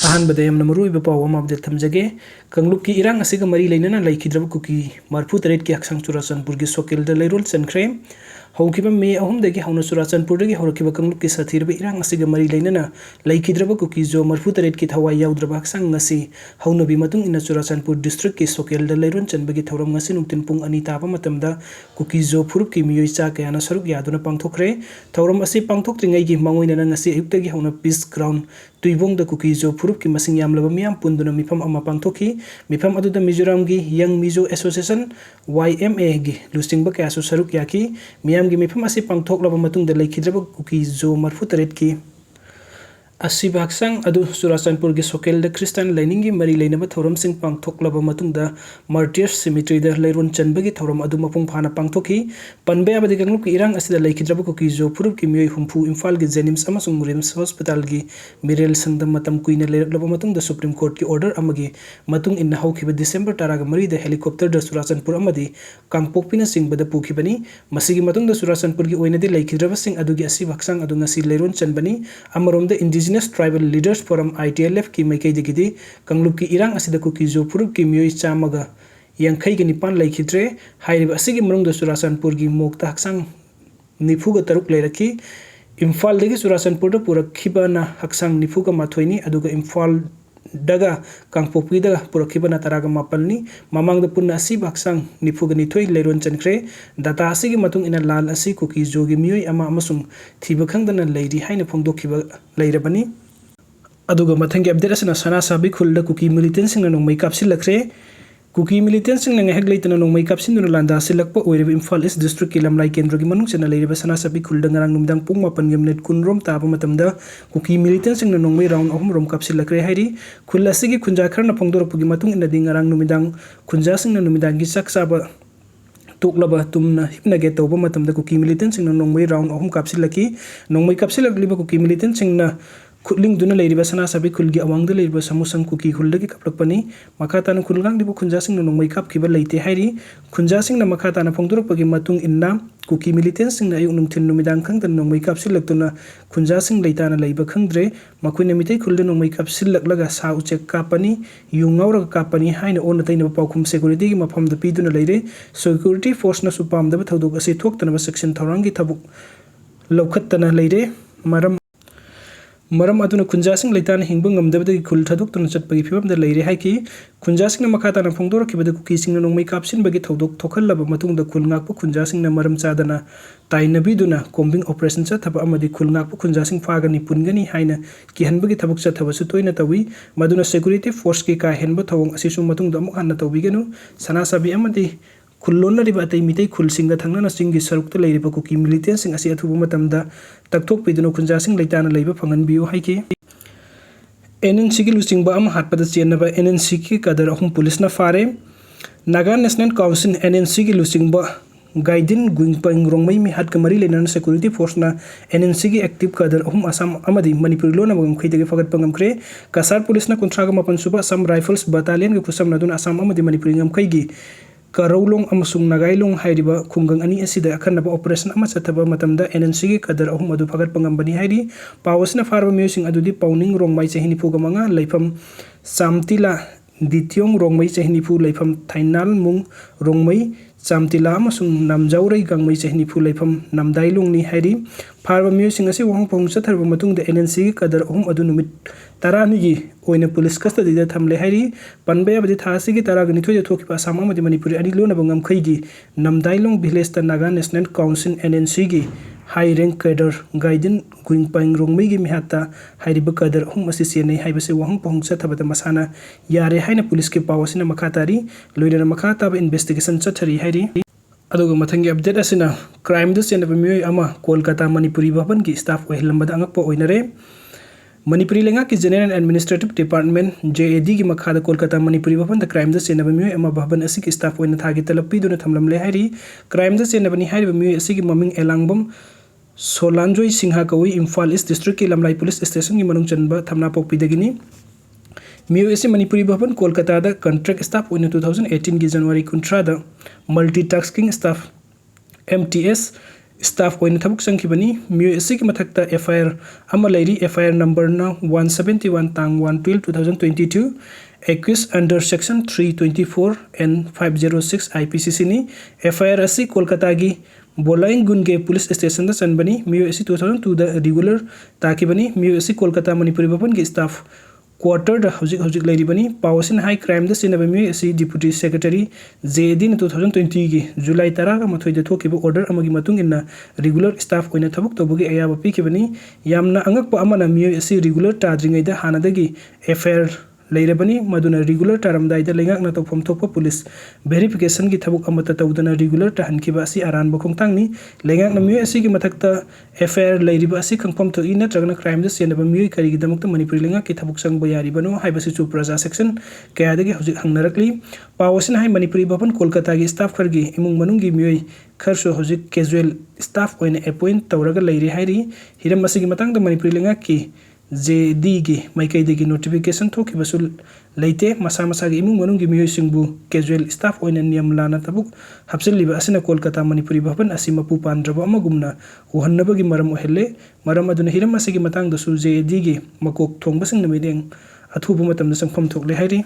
अहनबद Yemen मरुइब पाव अमा update थमजगे कंगलुप की इरांग असिग मरी लेनना लैखिद्रब कुकी मरफु तरेट की हक्संग चुराचनपुर की सोकेल द लेरोल चनख्रे हौकिबा मे अहुमदगी हौना चुराचनपुरदगी हौरकिबा कंगलुप की साथीरब इरांग असिग मरी लेनना लैखिद्रब कुकी जो मरफु तरेट की थवाई याउद्रब हक्संग ngasi हौनबी मतुंग इन चुराचनपुर डिस्ट्रिक्ट की सोकेल द लेरोल चनबगी थौरम ngasi नुक्तिन पुंग अनि ताबा मतमदा कुकी जो फुरुप की मियोई चा कयाना सरुक यादुना पांगथोखरे थौरम असि पांगथोक्त्रिङै की मांगोइना ngasi अयुक्तगी हौना पीस ग्राउंड तुइबोंग द कुकी जो फुरुप की मसिंग यामलबा मियाम पुंदुना मिफम अमा पांगथोखी मिफम अदुदा मिजोराम की यंग मिजो एसोसिएशन YMA की लुसिंगबा कयासु सरुक याकी मियाम की मिफम असि पांगथोकलबा मतुंग द लैखिद्रबा कुकी जो मरफु तरेट की असिबा हक्संग अदु चुराचनपुर की सोकेल द क्रिस्टियन लाइनिंग की मरी लेनबा थौरम सिंग पांगथोकलबा मतुंग द मार्टियर्स सिमिट्री द लेरोन चनबगी थौरम अदु मपुंग फाना पांगथोखी पनबे अबदि कंगलुप की इरांग असिदा लैखिद्रबा कुकी जो फुरुप की मियोई हुंफु इम्फाल की जेनिम्स अमसुंग रिम्स हॉस्पिटल की मिरेल संगदम मतम कुइना लेरकलबा मतुंग द सुप्रीम कोर्ट की ऑर्डर अमगी मतुंग इन हौखिबा डिसेंबर 13 द हेलीकॉप्टर द चुराचनपुर अमदी कांगपोकपिना सिंगबदा पुखिबनी मसिगी मतुंग द चुराचनपुर की ओइनदि लैखिद्रबा सिंग अदुगी असिबा हक्संग अदु ngasi लेरोन चनबनी अमरोम द indigenous tribal leaders forum ITLF की मैकैदगी कंगलुप की इरांग असिदा कुकी जो फुरुप की मियोई चामगा यंखैगी निपान लैखिद्रे हाइरिबा असिगी मनुंग चुराचनपुर की मोक्ता हक्संग निफुगा तरुक लेरकी इम्फाल दगी चुराचनपुर पुरखिबना हक्संग निफुगा माथोइनी अदुगा इम्फाल दगा कांगपोकपी दगा पुरखिबना तरागा मापलनी ममांग द पुन्ना असि हक्संग निफुगा निथोइ लेरोन चनख्रे डाटा असिगी मतुंग इना लाल असि कुकी जोगी मियोई अमा अमसुंग थिबा खंगदना लैरि हाइना फोंदोखिबा लैरबनी अदुगा मथंगी अपडेट असना सना साबी खुलदा कुकी मिलिटेंट सिंगना नोंमै कापसिलखरे कुकी मिलिटेंट सिंगना ngahek leitana nongmai kapsinduna landa silakpa oireba Imphal East District ki lamlai kendro ki manung chena leireba sana sabi khulda ngarang numdang pung 8 kunrom taba matamda kuki militant singna nongmai round ahum rom kapsilakre hairi khula sigi khunja kharna phongdorpugi matung ina ding ngarang numidang khunja singna numidang gi saksaba toklaba tumna hipnage tawba matamda kuki militant singna nongmai round ahum kapsilaki nongmai kapsilakliba kuki militant singna खुलिंग दुना लेरिबा सना साबि खुलगी अवांगद लेरिबा समुसंग cookie खुलदगी कपलकपनी मखाताना खुलगांग दिबो खुंजासिंग नोंमै कापखिबा लैते हाइरि खुंजासिंग मखाताना फोंदोरपगी मतुंग इन्ना cookie militant सिंग अयुक नुमथिन नुमिदांग खंगदन नोंमै कापसिलक्तुना खुंजासिंग लैताना लैबा खंगद्रे मखुइना मितै खुलद नोंमै कापसिलक्लगा सा उचेक कापनी युंगावरग कापनी हाइना own तैना पाउखुम security की मफमद पीदुना लैरे सिक्युरिटी फोर्स ना सुपामदब थौदोक असि थोक्तनबा सेक्शन थौरांगी थबुक लौखत्तना लैरे मरम अदुना खुंजासिंग लैताना हिंबा ngamdabadagi khul thadoktuna chatpagi phibamda leire haiki खुंजासिंगना मखाताना फोंदोरखिबदा कुकीसिंगना नोंमै कापसिनबगी थौदोक थोखल्लबा मतुंगदा खुलंगाकपा खुंजासिंगना मरम चादना ताइनबीदुना कोम्बिंग ऑपरेशन चथबा अमदी खुलंगाकपा खुंजासिंग फागनी पुनगनी हाइना किहनबगी थबक चथबसु तोइना तवी मदुना सिक्युरिटी फोर्स की का हेनबा थवंग असिसु मतुंगदा अमुक हन्ना तौबिगनु सनासाबी अमदी खुल्लोनरिबा अतै मितै खुलसिंगा थंगना सिंगी सरुकता लेरिबा कुकी मिलिटेंट सिंग असि अथुबा मतमदा तकथोकपिदुना खुंजासिंग लैताना लैबा फंगनबियो हाइकी NNC की लुचिंगबा अम हाटपदा चेनबा NNC की कदर अहुम पुलिस ना फारे नागा नेशनल काउंसिल NNC की लुचिंगबा गाइडिन गुइंगपंग रोंगमै मि हाट कमरी लेनन सिक्युरिटी फोर्स ना NNC की एक्टिव कदर अहुम असम अमदी मणिपुर लोना बगम खैदगे फगत पंगमख्रे कसार पुलिस ना कुंथ्रागा मपन सुबा असम राइफल्स बटालियन के खुसम नदुन असम अमदी मणिपुर ngमखैगी करौलोंग अमसुंग नगाइलोंग हाइरिबा खुंगंग अनि असिदा अखनबा ऑपरेशन अमा चथबा मतमदा NNC की कदर अहुम अदु फगत पंगमबनी हाइरि पावसना फारबा म्यूसिंग अदुदि पाउनिंग रोंगमाइ चहिनि फुगमंगा लैफम सामतिला दित्योंग रोंगमाइ चहिनि फु लैफम थाइनाल मुंग रोंगमाइ चामतिला अमसुंग नामजाउरै गंगमाइ चहिनि फु लैफम नामदाइलोंगनि हाइरि फारबा म्यूसिंग असे वहंग पहुंग चथरबा मतुंग NNC की कदर अहुम अदु नुमित तरानिगी ओइना पुलिस कस्टडीदा थमले हाइरि पनबे अबदि थासिगी तरागनि थोय थोखिबा असम अमदि मणिपुर अनि लोना बंगम खैगी नामदाइलोंग विलेज त नागा नेशनल काउंसिल NNC की हाई रैंक कैडर गाइडिन गुइंगपाइंग रोंगमै की मिहाता हाइरिबा कदर अहुम असि सेनै हाइबसे वहंग पहुंग चथबदा मसाना यारे हाइना पुलिस के पावसिना मखातारी लोइना मखाताबा इन्वेस्टिगेशन चथरी हाइरि अदुगा मथंगी अपडेट असिना क्राइम द चेनबा मियोय अमा कोलकाता मणिपुरी भवन की स्टाफ ओहिलंबदा अंगकपा ओइनरे मणिपुरी लेंगा की जनरल एडमिनिस्ट्रेटिव डिपार्टमेंट JAD की मखादा कोलकाता मणिपुरी भवन द क्राइम द चेनबा मियोय अमा भवन असि की स्टाफ ओइना थागी तलपीदुना थमलमले हाइरि क्राइम द चेनबनी हाइरिबा मियोय असि की ममिंग एलांगबम सोलांजोय सिंहा कवई इम्फाल ईस्ट डिस्ट्रिक्ट की लमलाई पुलिस स्टेशन की मनुंग चनबा थमना पोकपीदगिनी मियोय असि मणिपुरी भवन कोलकाता द कॉन्ट्रैक्ट स्टाफ ओइना 2018 की जनवरी 19 the multitasking staff MTS staff oina thabuk sangkhibani mioi asigi mathakta FIR ama leiri FIR number na 171 tang 1/12/2022 accused under section 324 and 506 IPCC ni FIR asi Kolkata gi Bolaing Gunge police station da sanbani mioi asi 2002 da regular takibani mioi asi Kolkata Manipuri Bhavan gi staff quarter da hojik leiribani Pawasin high crime da sinabami asi deputy secretary JD 2020 gi July 10 ga mathoi da thokiba order amagi matung inna regular staff oina thabuk tobugi ayaba pikibani yamna angakpa amana mioi asi regular tadringai da hanadagi FIR leirabani maduna regular taramdai da lengak na tokphom thokpa police verification gi thabuk amata tawdana regular tahankiba asi aran bokong tangni lengak na mioi asi gi mathakta FIR leiriba asi khangphom tho ina tragna crime da senaba mioi kari gi damakta Manipuri lengak ki thabuk sang bayari bano haibasi chu praja section kaya dagi hojik hangnarakli Pawasin hai Manipuri Bhavan Kolkata gi staff khargi imung manung gi mioi kharso hojik casual staff oina appoint tawraga leiri hairi hiram asi gi matang da Manipuri lengak ki JD gi maikai degi notification thokibasul leite masa gi imung manung gi mioi singbu casual staff oina niyam lana tabuk hapsil liba asina Kolkata Manipuri Bhavan asima pu pandraba amagumna uhannaba gi maram ohelle maram aduna hiram asigi matang da su JD gi makok thongbasing namideng athubu matam da sangpham thokle hairi